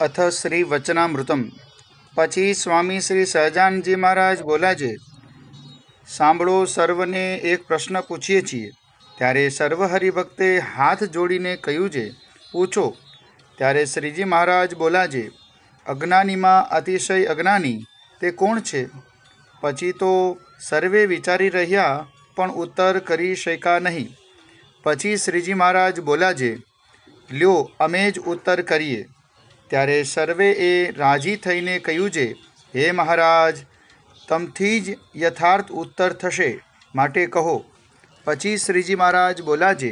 अथ श्री वचनामृतम। પછી સ્વામી શ્રી સહજાનંદજી મહારાજ બોલ્યા છે, સાંભળો, સર્વને એક પ્રશ્ન પૂછીએ છીએ. ત્યારે સર્વ હરિભક્તે હાથ જોડીને કહ્યું છે, પૂછો. ત્યારે શ્રીજી મહારાજ બોલ્યા છે, અજ્ઞાનીમાં અતિશય અજ્ઞાની તે કોણ છે? પછી તો સર્વે વિચારી રહ્યા પણ ઉત્તર કરી શક્યા નહીં. પછી શ્રીજી મહારાજ બોલ્યા છે, લ્યો અમે જ ઉત્તર કરીએ. ત્યારે સર્વેએ રાજી થઈને કહ્યું છે, હે મહારાજ, તમથી જ યથાર્થ ઉત્તર થશે, માટે કહો. પછી શ્રીજી મહારાજ બોલ્યા છે,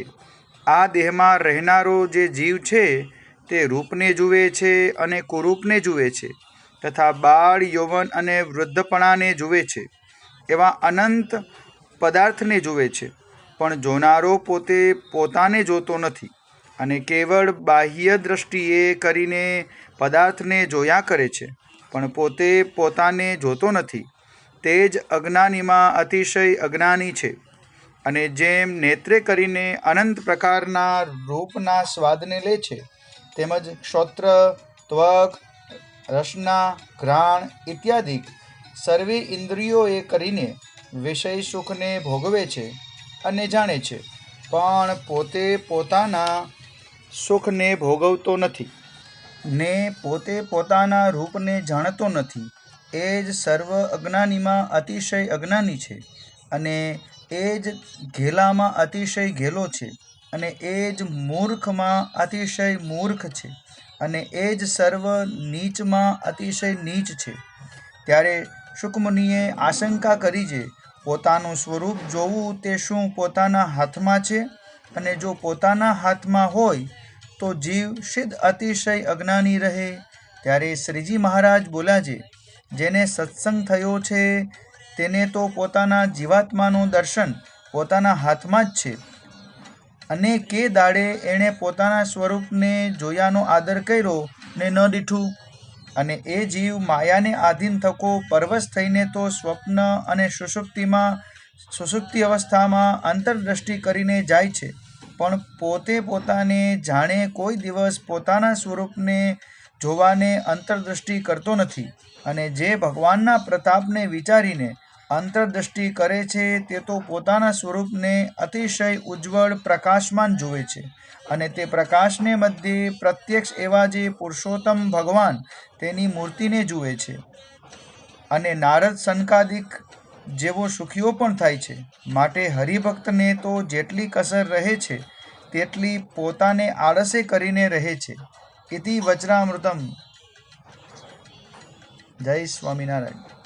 આ દેહમાં રહેનારો જે જીવ છે તે રૂપને જુએ છે અને કુરૂપને જુએ છે, તથા બાળ, યૌવન અને વૃદ્ધપણાને જુએ છે, એવા અનંત પદાર્થને જુએ છે. પણ જોનારો પોતે પોતાને જોતો નથી અને કેવળ બાહ્ય દ્રષ્ટિએ કરીને પદાર્થને જોયા કરે છે, પણ પોતે પોતાને જોતો નથી. તે જ અજ્ઞાનીમાં અતિશય અજ્ઞાની છે. અને જેમ નેત્રે કરીને અનંત પ્રકારના રૂપના સ્વાદને લે છે, તેમજ શ્રોત્ર, ત્વક, રસના, ઘ્રાણ ઇત્યાદિ સર્વે ઇન્દ્રિયોએ કરીને વિષય સુખને ભોગવે છે અને જાણે છે, પણ પોતે પોતાના સુખને ભોગવતો નથી ને પોતે પોતાના રૂપને જાણતો નથી. એ જ સર્વ અજ્ઞાનીમાં અતિશય અજ્ઞાની છે, અને એ જ ઘેલામાં અતિશય ઘેલો છે, અને એ જ મૂર્ખમાં અતિશય મૂર્ખ છે, અને એ જ સર્વ નીચમાં અતિશય નીચ છે. ત્યારે શુકમુનિએ આશંકા કરી છે, પોતાનું સ્વરૂપ જોવું તે શું પોતાના હાથમાં છે? અને જો પોતાના હાથમાં હોય તો જીવ સિદ્ધ અતિશય અજ્ઞાની રહે. ત્યારે શ્રીજી મહારાજ બોલ્યા છે, જેને સત્સંગ થયો છે તેને તો પોતાના જીવાત્માનું દર્શન પોતાના હાથમાં જ છે, અને કે દાડે એણે પોતાના સ્વરૂપને જોયાનો આદર કર્યો ને ન દીઠું. અને એ જીવ માયાને આધીન થકો પરવશ થઈને તો સ્વપ્ન અને સુષુપ્તિ અવસ્થામાં અંતરદ્રષ્ટિ કરીને જાય છે, પણ પોતે પોતાને જાણે કોઈ દિવસ પોતાના સ્વરૂપને જોવાને અંતરદ્રષ્ટિ કરતો નથી. અને જે ભગવાનના પ્રતાપને વિચારીને અંતરદ્રષ્ટિ કરે છે તે તો પોતાના સ્વરૂપને અતિશય ઉજ્જવળ પ્રકાશમાન જુએ છે, અને તે પ્રકાશને મધ્યે પ્રત્યક્ષ એવા જે પુરુષોત્તમ ભગવાન તેની મૂર્તિને જુએ છે. અને નારદ સનકાદિક જેવો સુખીઓ પણ થાય છે. માટે હરિભક્તને તો જેટલી કસર રહે છે તેટલી પોતાને આળસે કરીને રહે છે. ઇતિ વચનામૃતમ. જય સ્વામિનારાયણ.